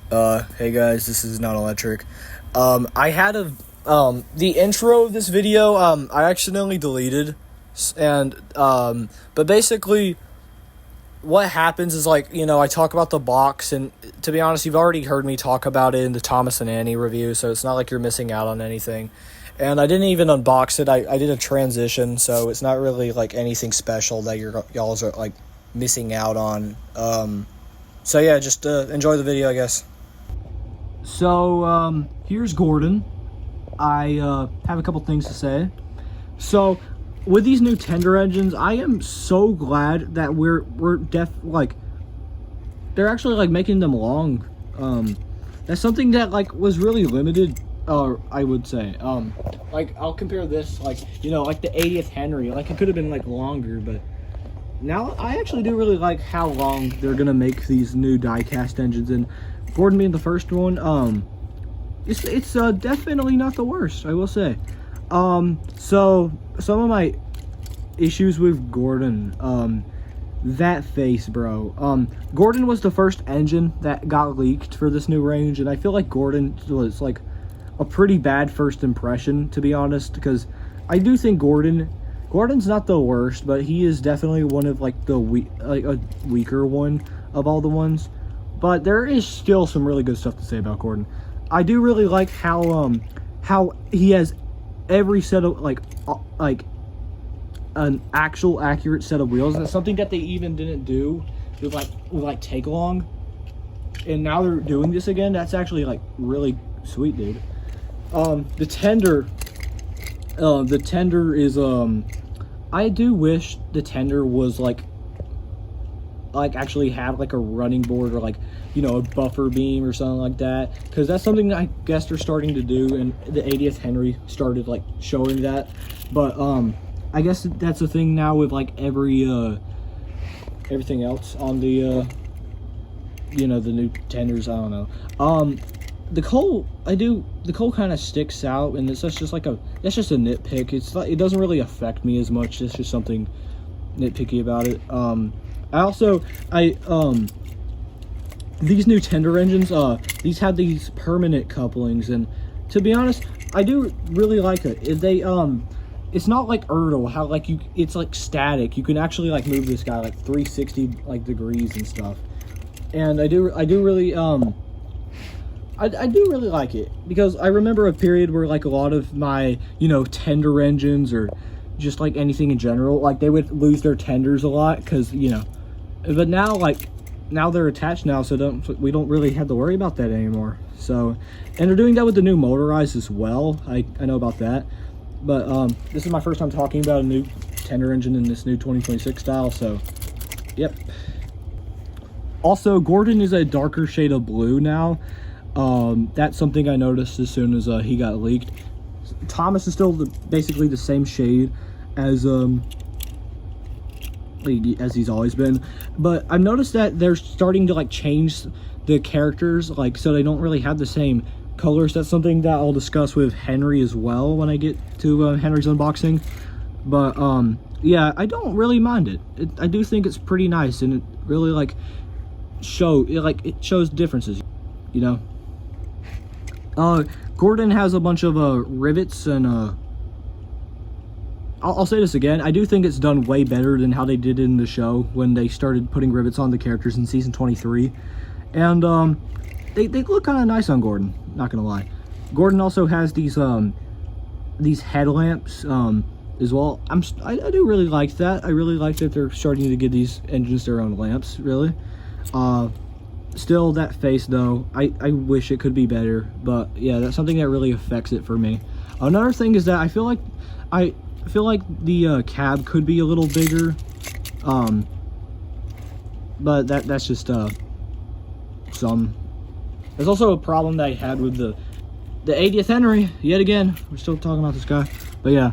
Hey guys, this is Not Electric. I had the intro of this video, I accidentally deleted, but basically, what happens is, I talk about the box, and to be honest, you've already heard me talk about it in the Thomas and Annie review, so it's not like you're missing out on anything. And I didn't even unbox it, I did a transition, so it's not really, anything special that y'all are, missing out on. So yeah, just, enjoy the video, I guess. So, here's Gordon. I have a couple things to say. So, with these new tender engines, I am so glad that they're actually making them long. That's something that was really limited. I would say. I'll compare this the 80th Henry. It could have been longer, but now I actually do really like how long they're gonna make these new diecast engines. And Gordon being the first one, it's definitely not the worst, I will say. So some of my issues with Gordon, that face, bro. Gordon was the first engine that got leaked for this new range, and I feel like Gordon was a pretty bad first impression, to be honest, because I do think Gordon's not the worst, but he is definitely one of a weaker one of all the ones. But there is still some really good stuff to say about Gordon. I do really like how he has every set of an actual accurate set of wheels. And it's something that they even didn't do with take along. And now they're doing this again. That's actually really sweet, dude. The tender is I do wish the tender was actually had a running board or a buffer beam or something like that, because that's something that I guess they're starting to do, and the 80th Henry started showing that. But I guess that's a thing now with everything else on the the new tenders. I don't know. The coal kind of sticks out, and it's just that's just a nitpick. It doesn't really affect me as much. It's just something nitpicky about it. These new tender engines, these have these permanent couplings, and to be honest, I do really like it. It's not like Erdl, how it's static. You can actually move this guy 360 degrees and stuff. And I do really I do really like it, because I remember a period where a lot of my tender engines, or just anything in general, they would lose their tenders a lot, because but now they're attached now, so we don't really have to worry about that anymore. So, and they're doing that with the new motorized as well. I know about that, but this is my first time talking about a new tender engine in this new 2026 style. So yep. Also, Gordon is a darker shade of blue now. That's something I noticed as soon as he got leaked. Thomas is still basically the same shade as he's always been, but I've noticed that they're starting to change the characters, so they don't really have the same colors. That's something that I'll discuss with Henry as well when I get to Henry's unboxing. But yeah, I don't really mind it. I do think it's pretty nice, and it really it shows differences, Gordon has a bunch of rivets, and I'll say this again, I do think it's done way better than how they did in the show when they started putting rivets on the characters in season 23. And they look kind of nice on Gordon, not gonna lie. Gordon also has these headlamps as well. I do really like that. I really like that they're starting to give these engines their own lamps, really. Still, that face though, I wish it could be better, but yeah, that's something that really affects it for me. Another thing is that I feel like the cab could be a little bigger, but that's just some. There's also a problem that I had with the 80th Henry. Yet again, we're still talking about this guy, but yeah.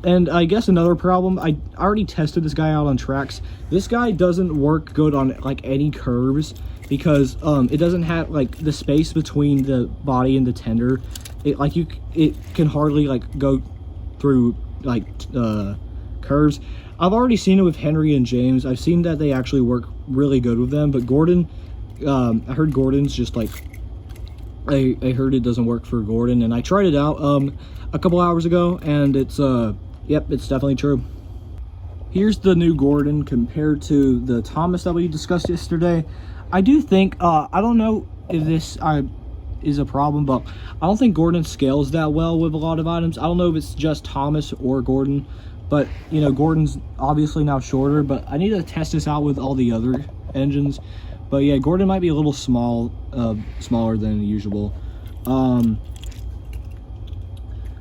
And I guess another problem, I already tested this guy out on tracks. This guy doesn't work good on any curves, because it doesn't have the space between the body and the tender. It can hardly go through curves. I've already seen it with Henry and James. I've seen that they actually work really good with them, but Gordon, I heard Gordon's just like, I heard it doesn't work for Gordon, and I tried it out a couple hours ago, and it's yep, it's definitely true. Here's the new Gordon compared to the Thomas that we discussed yesterday. I do think I don't know if this is a problem, but I don't think Gordon scales that well with a lot of items. I don't know if it's just Thomas or Gordon, but you know, Gordon's obviously now shorter, but I need to test this out with all the other engines. But yeah, Gordon might be a little smaller than usual.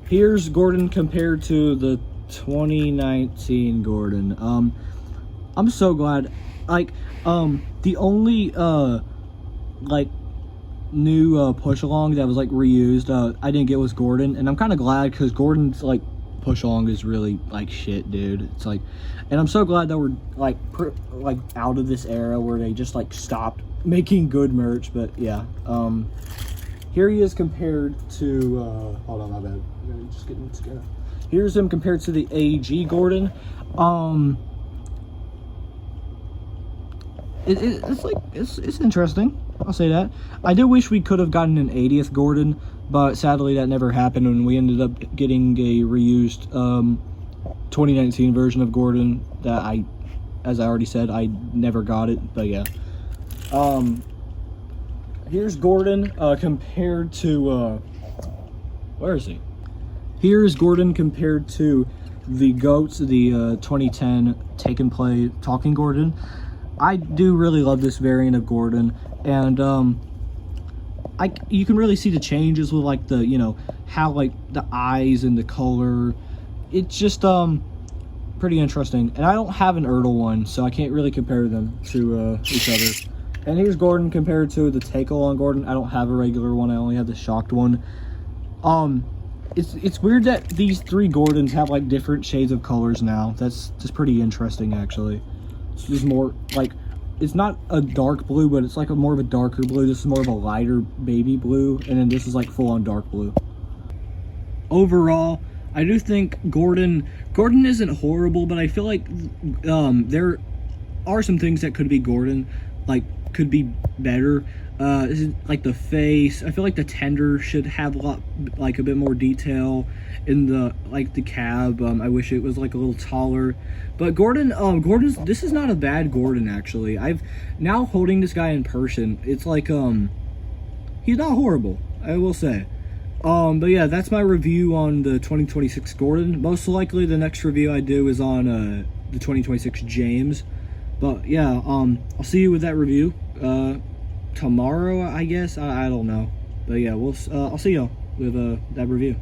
Here's Gordon compared to the 2019 Gordon. I'm so glad. Like, the only like new push along that was like reused, I didn't get was Gordon, and I'm kind of glad because Gordon's like push along is really like shit, dude. It's like, and I'm so glad that we're like out of this era where they just like stopped making good merch. But yeah, here he is compared to hold on, my bad, I gotta just get him together. Here's him compared to the AG Gordon. It's like it's interesting, I'll say that. I do wish we could have gotten an 80th Gordon, but sadly that never happened, and we ended up getting a reused 2019 version of Gordon that as I already said, I never got it. But yeah, here's Gordon compared to where is he? Here's Gordon compared to the GOATs, the 2010 Take and Play Talking Gordon. I do really love this variant of Gordon, and you can really see the changes with like the, you know, how like the eyes and the color. It's just pretty interesting. And I don't have an Ertl one, so I can't really compare them to each other. And here's Gordon compared to the Take-Along Gordon. I don't have a regular one, I only have the shocked one. It's weird that these three Gordons have like different shades of colors now. That's just pretty interesting, actually. It's just more like, it's not a dark blue, but it's like more of a darker blue. This is more of a lighter baby blue, and then this is like full on dark blue. Overall, I do think Gordon isn't horrible, but I feel like there are some things that could be Gordon, like could be better. Like the face, I feel like the tender should have a bit more detail in the the cab. I wish it was like a little taller. But Gordon's, this is not a bad Gordon, actually. I've now holding this guy in person, it's like he's not horrible, I will say. But yeah, that's my review on the 2026 Gordon. Most likely the next review I do is on the 2026 James. But yeah, I'll see you with that review tomorrow, I guess. I don't know, but yeah, I'll see y'all with that review.